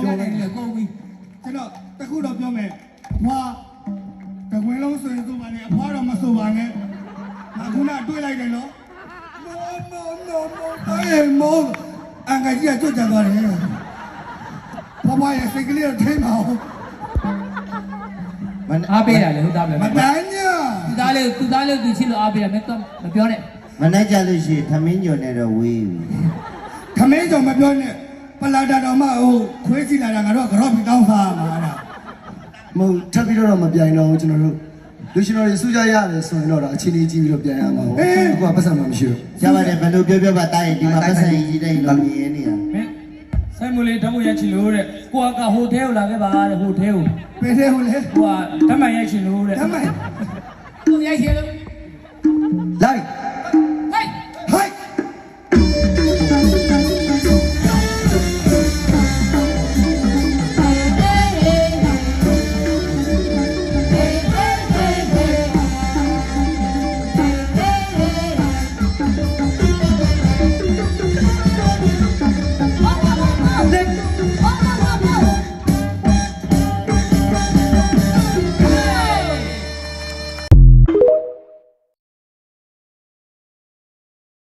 ပြောတယ်လေကုန်ပြီကျွန်တော်တခုတော့ပြောမယ်ဘွာတကွင်းလုံးဆိုရင်ဆိုပါနဲ့အဖွားတော့မဆိုပါနဲ့အခုနတွေ့လိုက်တယ်နော်မောအင်္ဂါကြီးကကြွကြသွားတယ်ဘွာရဲ့စိတ်ကလေးတော့ထိမ့်ပါဦးမအားပေးတာလေဟုတ်သားပဲမတန်းညသူသားလေးသူချစ်လို့အားပေးတာမင်းတော့မပြောနဲ့မနဲ့ကြလို့ရှိရင်ထမင်းညွန်နေတော့ဝေးပြီထမင်းကြောင့်မပြောနဲ့ပလာတာတော်မှဟိုခွေးစီလာတာငါတို့ကတော့ပြီးတောင်းစားမှာလားမဟုတ်ထပ်ပြီးတော့မပြိုင်တော့ကျွန်တော်တို့လူရှင်တော်တွေစုကြရတယ်ဆိုရင်တော့အချင်းကြီးကြည့်ပြီးတော့ပြန်ရမှာပေါ့အခုကပတ်စံမှမရှိဘူးရပါတယ်ဘယ်လိုပြောပါတာရင်ဒီမှာပတ်စံကြီးတဲ့လို့မြင်နေတာဆိုင်မလေးဓာတ်ပုံရိုက်ချင်လို့တဲ့ကိုကဟိုထဲကိုလာခဲ့ပါတဲ့ဟိုထဲကိုဘယ်ထဲကိုလဲကိုကဓာတ်မှန်ရိုက်ချင်လို့တဲ့ဓာတ်မှန်ကိုရိုက်ချင်လို့လိုက်